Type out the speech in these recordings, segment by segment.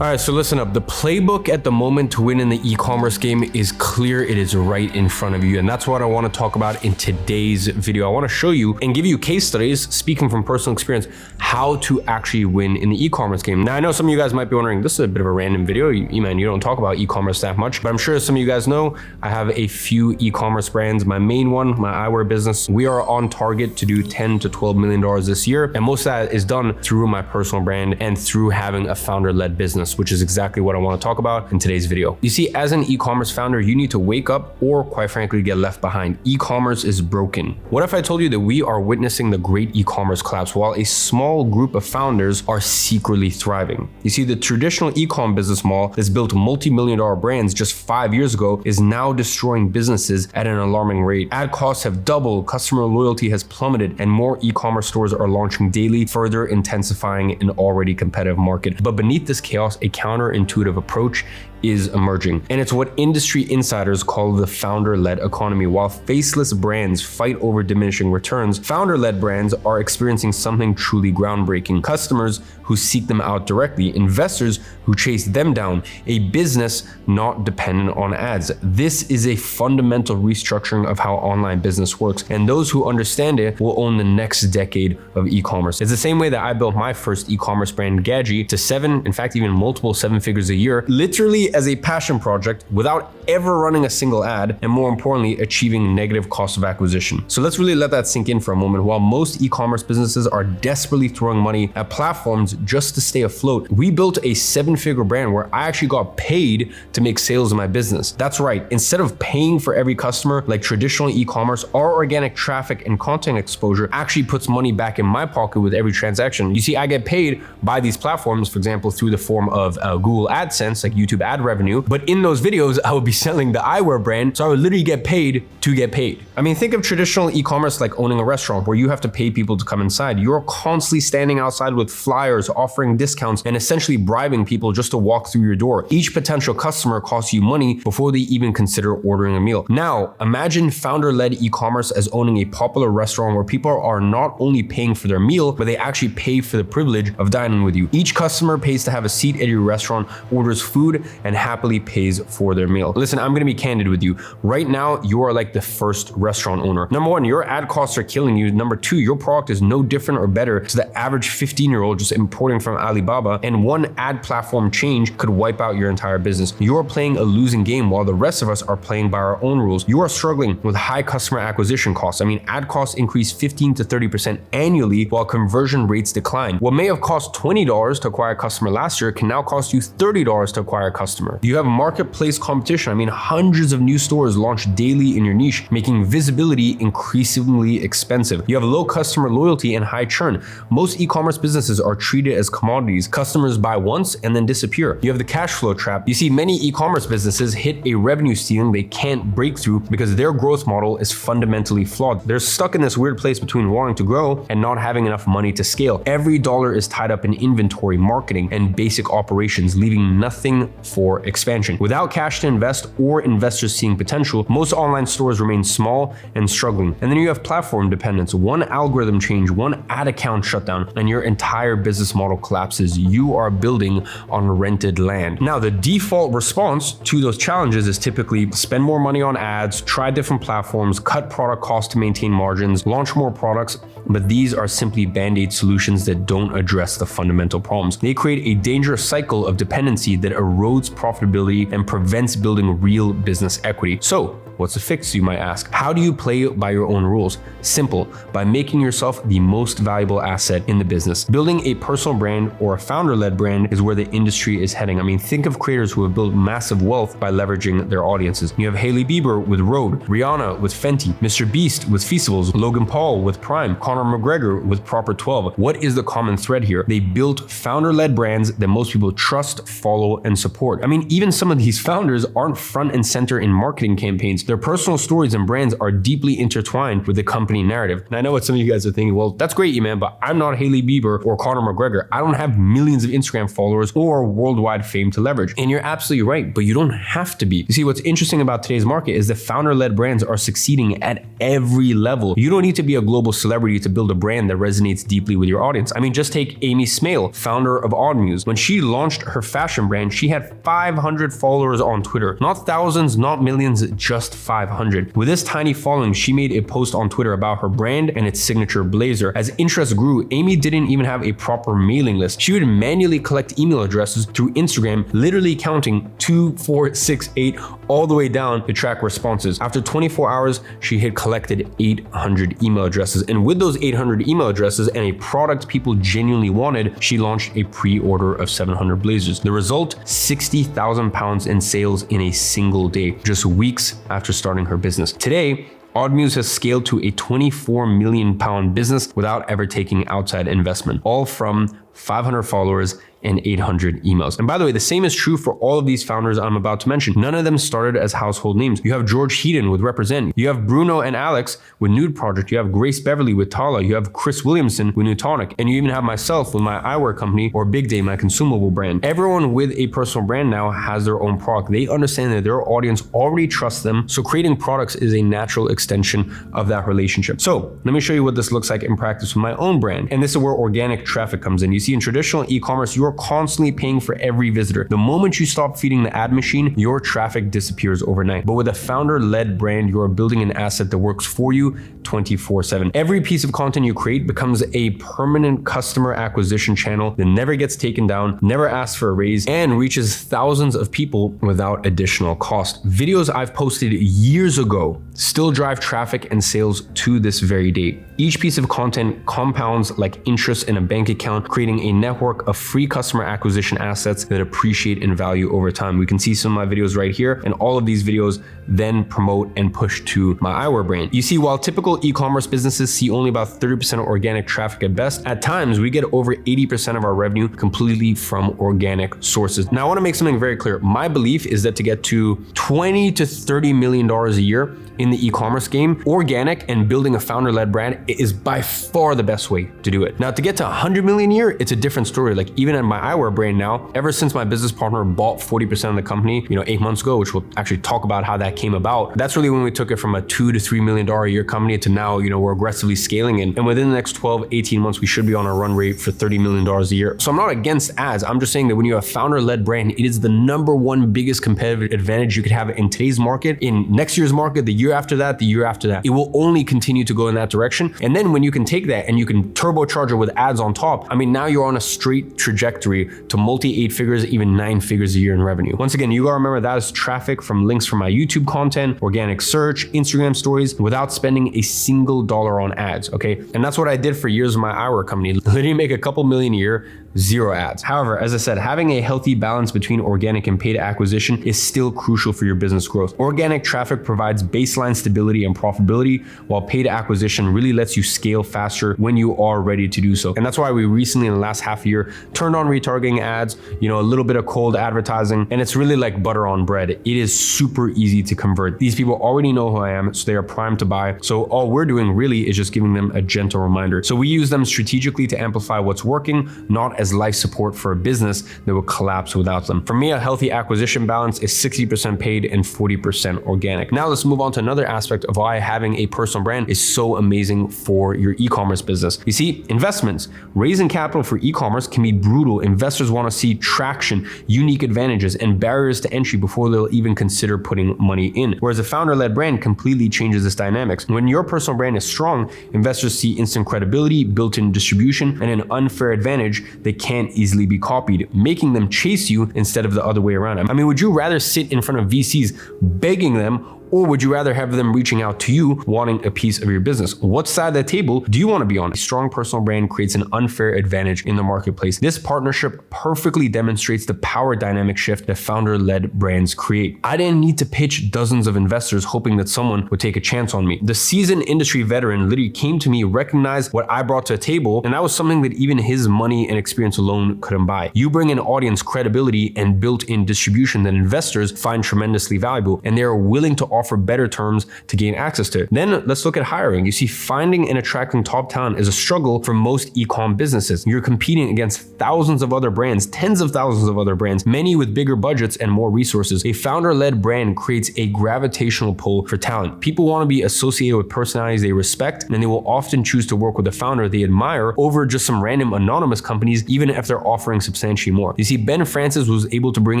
All right, so listen up. The playbook at the moment to win in the e-commerce game is clear. It is right in front of you. And that's what I want to talk about in today's video. I want to show you and give you case studies, speaking from personal experience, how to actually win in the e-commerce game. Now, I know some of you guys might be wondering, this is a bit of a random video. Iman, you don't talk about e-commerce that much, but I'm sure some of you guys know, I have a few e-commerce brands. My main one, my eyewear business, we are on target to do $10 to $12 million this year. And most of that is done through my personal brand and through having a founder-led business, which is exactly what I want to talk about in today's video. You see, as an e-commerce founder, you need to wake up or quite frankly, get left behind. E-commerce is broken. What if I told you that we are witnessing the great e-commerce collapse while a small group of founders are secretly thriving? You see, the traditional e-com business model that's built multi-million-dollar brands just 5 years ago is now destroying businesses at an alarming rate. Ad costs have doubled, customer loyalty has plummeted, and more e-commerce stores are launching daily, further intensifying an already competitive market. But beneath this chaos, a counterintuitive approach is emerging. And it's what industry insiders call the founder-led economy. While faceless brands fight over diminishing returns, founder-led brands are experiencing something truly groundbreaking. Customers who seek them out directly, investors who chase them down, a business not dependent on ads. This is a fundamental restructuring of how online business works, and those who understand it will own the next decade of e-commerce. It's the same way that I built my first e-commerce brand, Gadzhi, to in fact, even multiple 7 figures a year, literally as a passion project without ever running a single ad, and more importantly, achieving negative cost of acquisition. So let's really let that sink in for a moment. While most e-commerce businesses are desperately throwing money at platforms just to stay afloat, we built a 7-figure brand where I actually got paid to make sales in my business. That's right. Instead of paying for every customer like traditional e-commerce, our organic traffic and content exposure actually puts money back in my pocket with every transaction. You see, I get paid by these platforms, for example, through the form of Google AdSense, like YouTube ad revenue. But in those videos, I would be selling the eyewear brand, so I would literally get paid to get paid. I mean, think of traditional e-commerce like owning a restaurant where you have to pay people to come inside. You're constantly standing outside with flyers, offering discounts, and essentially bribing people just to walk through your door. Each potential customer costs you money before they even consider ordering a meal. Now, imagine founder-led e-commerce as owning a popular restaurant where people are not only paying for their meal, but they actually pay for the privilege of dining with you. Each customer pays to have a seat at your restaurant, orders food, and happily pays for their meal. Listen, I'm gonna be candid with you. Right now, you are like the first restaurant owner. Number one, your ad costs are killing you. Number two, your product is no different or better to the average 15-year-old just importing from Alibaba, and one ad platform change could wipe out your entire business. You're playing a losing game while the rest of us are playing by our own rules. You are struggling with high customer acquisition costs. I mean, ad costs increase 15 to 30% annually while conversion rates decline. What may have cost $20 to acquire a customer last year can now cost you $30 to acquire a customer. You have marketplace competition. I mean, hundreds of new stores launch daily in your niche, making visibility increasingly expensive. You have low customer loyalty and high churn. Most e-commerce businesses are treated as commodities. Customers buy once and then disappear. You have the cash flow trap. You see, many e-commerce businesses hit a revenue ceiling they can't break through because their growth model is fundamentally flawed. They're stuck in this weird place between wanting to grow and not having enough money to scale. Every dollar is tied up in inventory, marketing, and basic operations, leaving nothing for expansion. Without cash to invest or investors seeing potential, most online stores remain small and struggling. And then you have platform dependence. One algorithm change, one ad account shutdown, and your entire business model collapses. You are building on rented land. Now, the default response to those challenges is typically spend more money on ads, try different platforms, cut product costs to maintain margins, launch more products, but these are simply band-aid solutions that don't address the fundamental problems. They create a dangerous cycle of dependency that erodes profitability and prevents building real business equity. So, what's the fix, you might ask? How do you play by your own rules? Simple, by making yourself the most valuable asset in the business. Building a personal brand or a founder-led brand is where the industry is heading. I mean, think of creators who have built massive wealth by leveraging their audiences. You have Hailey Bieber with Rode, Rihanna with Fenty, Mr. Beast with Feastables, Logan Paul with Prime, Conor McGregor with Proper 12. What is the common thread here? They built founder-led brands that most people trust, follow, and support. I mean, even some of these founders aren't front and center in marketing campaigns. Their personal stories and brands are deeply intertwined with the company narrative. And I know what some of you guys are thinking, well, that's great, Iman, but I'm not Hailey Bieber or Conor McGregor. I don't have millions of Instagram followers or worldwide fame to leverage. And you're absolutely right, but you don't have to be. You see, what's interesting about today's market is that founder-led brands are succeeding at every level. You don't need to be a global celebrity to build a brand that resonates deeply with your audience. I mean, just take Amy Smale, founder of Oddmuse. When she launched her fashion brand, she had 500 followers on Twitter. Not thousands, not millions, just 500. With this tiny following, she made a post on Twitter about her brand and its signature blazer. As interest grew, Amy didn't even have a proper mailing list. She would manually collect email addresses through Instagram, literally counting 2, 4, 6, 8, all the way down to track responses. After 24 hours, she had collected 800 email addresses. And with those 800 email addresses and a product people genuinely wanted, she launched a pre-order of 700 blazers. The result, 60,000 pounds in sales in a single day, just weeks after starting her business. Today, Oddmuse has scaled to a 24 million pound business without ever taking outside investment, all from 500 followers and 800 emails. And by the way, the same is true for all of these founders I'm about to mention. None of them started as household names. You have George Heaton with Represent. You have Bruno and Alex with Nude Project. You have Grace Beverly with Tala. You have Chris Williamson with Newtonic. And you even have myself with my eyewear company, or Big Day, my consumable brand. Everyone with a personal brand now has their own product. They understand that their audience already trusts them. So creating products is a natural extension of that relationship. So let me show you what this looks like in practice with my own brand. And this is where organic traffic comes in. You see, in traditional e-commerce, you are constantly paying for every visitor. The moment you stop feeding the ad machine, your traffic disappears overnight. But with a founder-led brand, you are building an asset that works for you 24/7. Every piece of content you create becomes a permanent customer acquisition channel that never gets taken down, never asks for a raise, and reaches thousands of people without additional cost. Videos I've posted years ago still drive traffic and sales to this very day. Each piece of content compounds like interest in a bank account, creating a network of free customer acquisition assets that appreciate in value over time. We can see some of my videos right here, and all of these videos then promote and push to my eyewear brand. You see, while typical e-commerce businesses see only about 30% of organic traffic at best, at times we get over 80% of our revenue completely from organic sources. Now, I want to make something very clear. My belief is that to get to $20 to $30 million a year in the e-commerce game, organic and building a founder-led brand is by far the best way to do it. Now, to get to 100 million a year, it's a different story. Like even at my eyewear brand now, ever since my business partner bought 40% of the company, 8 months ago, which we'll actually talk about how that came about. That's really when we took it from a $2 to $3 million a year company to now, we're aggressively scaling it. And within the next 12, 18 months, we should be on a run rate for $30 million a year. So I'm not against ads. I'm just saying that when you have a founder-led brand, it is the #1 biggest competitive advantage you could have in today's market, in next year's market, the year after that, the year after that. It will only continue to go in that direction. And then when you can take that and you can turbocharge it with ads on top, now you're on a straight trajectory to multi 8 figures, even 9 figures a year in revenue. Once again, you gotta remember that is traffic from links from my YouTube content, organic search, Instagram stories, without spending a single dollar on ads, okay? And that's what I did for years with my eyewear company. Literally make a couple million a year, 0 ads. However, as I said, having a healthy balance between organic and paid acquisition is still crucial for your business growth. Organic traffic provides baseline stability and profitability, while paid acquisition really lets you scale faster when you are ready to do so. And that's why we recently, in the last half year, turned on retargeting ads, a little bit of cold advertising, and it's really like butter on bread. It is super easy to convert. These people already know who I am, so they are primed to buy. So all we're doing really is just giving them a gentle reminder. So we use them strategically to amplify what's working, not as life support for a business that will collapse without them. For me, a healthy acquisition balance is 60% paid and 40% organic. Now let's move on to another aspect of why having a personal brand is so amazing for your e-commerce business. You see, investments. Raising capital for e-commerce can be brutal. Investors want to see traction, unique advantages, and barriers to entry before they'll even consider putting money in. Whereas a founder-led brand completely changes this dynamics. When your personal brand is strong, investors see instant credibility, built-in distribution, and an unfair advantage that can't easily be copied, making them chase you instead of the other way around. Would you rather sit in front of VCs begging them, Or would you rather have them reaching out to you wanting a piece of your business? What side of the table do you want to be on? A strong personal brand creates an unfair advantage in the marketplace. This partnership perfectly demonstrates the power dynamic shift that founder-led brands create. I didn't need to pitch dozens of investors hoping that someone would take a chance on me. The seasoned industry veteran literally came to me, recognized what I brought to the table, and that was something that even his money and experience alone couldn't buy. You bring an audience credibility and built-in distribution that investors find tremendously valuable, and they are willing to offer better terms to gain access to it. Then let's look at hiring. You see, finding and attracting top talent is a struggle for most e-com businesses. You're competing against thousands of other brands, tens of thousands of other brands, many with bigger budgets and more resources. A founder-led brand creates a gravitational pull for talent. People want to be associated with personalities they respect, and they will often choose to work with a founder they admire over just some random anonymous companies, even if they're offering substantially more. You see, Ben Francis was able to bring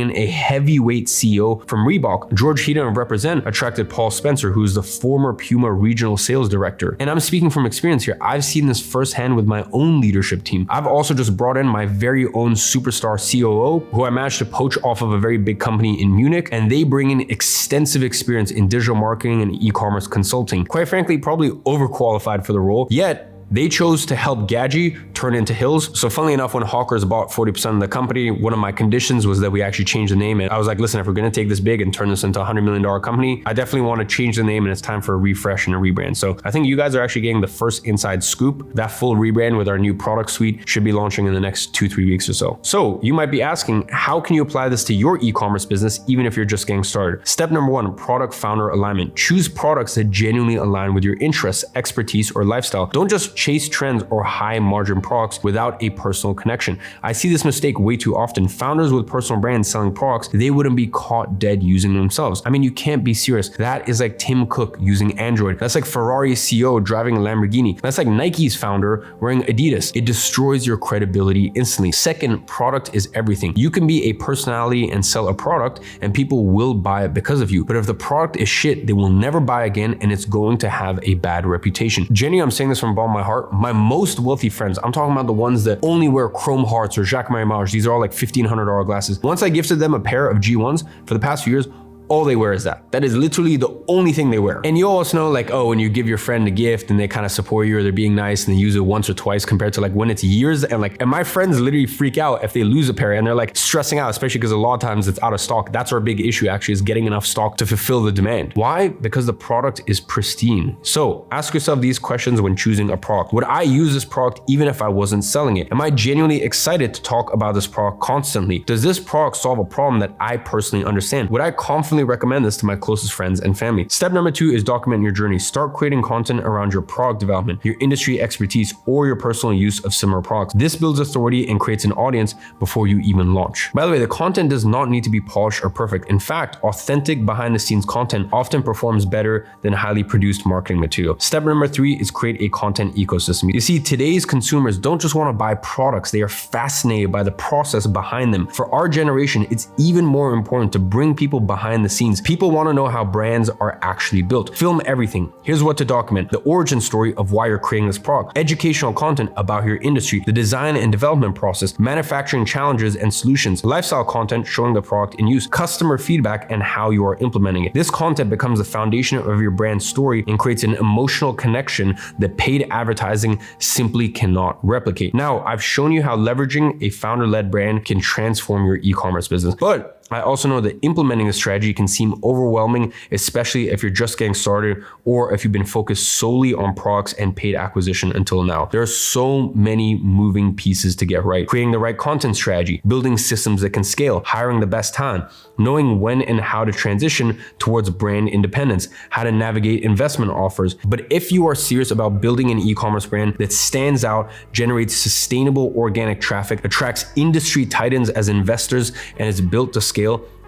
in a heavyweight CEO from Reebok. George Heaton of Represent attracted Paul Spencer, who's the former Puma regional sales director. And I'm speaking from experience here. I've seen this firsthand with my own leadership team. I've also just brought in my very own superstar COO, who I managed to poach off of a very big company in Munich, and they bring in extensive experience in digital marketing and e-commerce consulting. Quite frankly, probably overqualified for the role, yet they chose to help Gadzhi turn into Hills. So funnily enough, when Hawkers bought 40% of the company, one of my conditions was that we actually change the name. And I was like, listen, if we're going to take this big and turn this into a $100 million company, I definitely want to change the name, and it's time for a refresh and a rebrand. So I think you guys are actually getting the first inside scoop. That full rebrand with our new product suite should be launching in the next 2-3 weeks or so. So you might be asking, how can you apply this to your e-commerce business, even if you're just getting started? Step number 1, product founder alignment. Choose products that genuinely align with your interests, expertise, or lifestyle. Don't just chase trends or high margin products without a personal connection. I see this mistake way too often. Founders with personal brands selling products, they wouldn't be caught dead using themselves. I mean, you can't be serious. That is like Tim Cook using Android. That's like Ferrari's CEO driving a Lamborghini. That's like Nike's founder wearing Adidas. It destroys your credibility instantly. Second, product is everything. You can be a personality and sell a product, and people will buy it because of you. But if the product is shit, they will never buy again, and it's going to have a bad reputation. Jenny, I'm saying this from the bottom of my heart. My most wealthy friends, I'm talking about the ones that only wear Chrome Hearts or Jacques Marie. These are all like $1,500 glasses. Once I gifted them a pair of G1s for the past few years, all they wear is that. That is literally the only thing they wear. And you also know, like, oh, when you give your friend a gift and they kind of support you, or they're being nice and they use it once or twice, compared to like when it's years, and my friends literally freak out if they lose a pair, and they're like stressing out, especially because a lot of times it's out of stock. That's our big issue actually, is getting enough stock to fulfill the demand. Why? Because the product is pristine. So ask yourself these questions when choosing a product. Would I use this product even if I wasn't selling it? Am I genuinely excited to talk about this product constantly? Does this product solve a problem that I personally understand? Would I confidently recommend this to my closest friends and family? Step number 2 is document your journey. Start creating content around your product development, your industry expertise, or your personal use of similar products. This builds authority and creates an audience before you even launch. By the way, the content does not need to be polished or perfect. In fact, authentic behind the scenes content often performs better than highly produced marketing material. Step number 3 is create a content ecosystem. You see, today's consumers don't just want to buy products, they are fascinated by the process behind them. For our generation, it's even more important to bring people behind the scenes. People want to know how brands are actually built. Film everything. Here's what to document: the origin story of why you're creating this product, educational content about your industry, the design and development process, manufacturing challenges and solutions, lifestyle content showing the product in use, customer feedback, and how you are implementing it. This content becomes the foundation of your brand story and creates an emotional connection that paid advertising simply cannot replicate. Now, I've shown you how leveraging a founder-led brand can transform your e-commerce business, but I also know that implementing a strategy can seem overwhelming, especially if you're just getting started or if you've been focused solely on products and paid acquisition until now. There are so many moving pieces to get right. Creating the right content strategy, building systems that can scale, hiring the best talent, knowing when and how to transition towards brand independence, how to navigate investment offers. But if you are serious about building an e-commerce brand that stands out, generates sustainable organic traffic, attracts industry titans as investors, and is built to scale,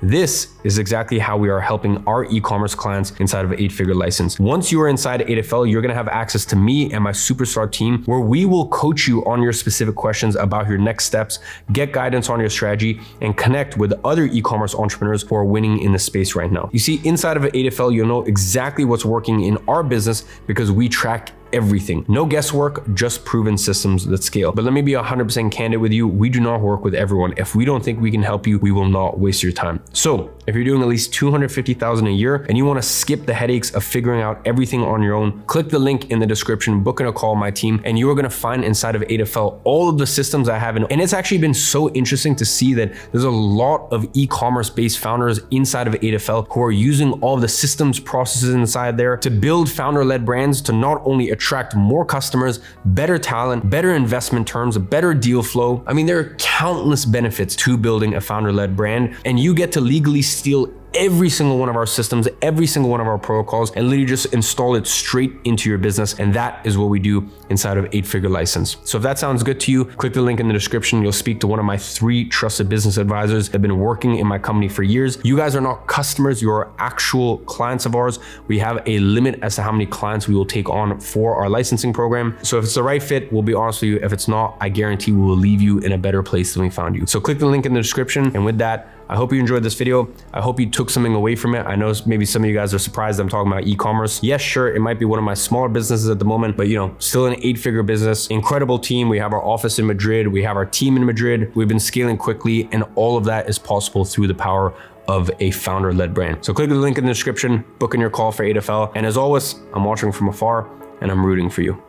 this is exactly how we are helping our e-commerce clients inside of an 8-figure license. Once you are inside 8FL, you're gonna have access to me and my superstar team, where we will coach you on your specific questions about your next steps, get guidance on your strategy, and connect with other e-commerce entrepreneurs who are winning in the space right now. You see, inside of an 8FL, you'll know exactly what's working in our business because we track everything. No guesswork, just proven systems that scale. But let me be 100% candid with you. We do not work with everyone. If we don't think we can help you, we will not waste your time. So if you're doing at least 250,000 a year and you want to skip the headaches of figuring out everything on your own, click the link in the description, book in a call with my team, and you are going to find inside of 8FL all of the systems I have. And it's actually been so interesting to see that there's a lot of e-commerce based founders inside of 8FL who are using all of the systems, processes inside there to build founder-led brands to not only attract more customers, better talent, better investment terms, better deal flow. I mean, there are countless benefits to building a founder-led brand, and you get to legally steal every single one of our systems, every single one of our protocols, and literally just install it straight into your business. And that is what we do inside of 8-Figure License. So if that sounds good to you, click the link in the description. You'll speak to one of my 3 trusted business advisors that have been working in my company for years. You guys are not customers, you are actual clients of ours. We have a limit as to how many clients we will take on for our licensing program. So if it's the right fit, we'll be honest with you. If it's not, I guarantee we will leave you in a better place than we found you. So click the link in the description. And with that, I hope you enjoyed this video. I hope you took something away from it. I know maybe some of you guys are surprised I'm talking about e-commerce. Yes, sure, it might be one of my smaller businesses at the moment, but still an 8-figure business, incredible team. We have our office in Madrid. We have our team in Madrid. We've been scaling quickly, and all of that is possible through the power of a founder-led brand. So click the link in the description, book in your call for 8FL. And as always, I'm watching from afar and I'm rooting for you.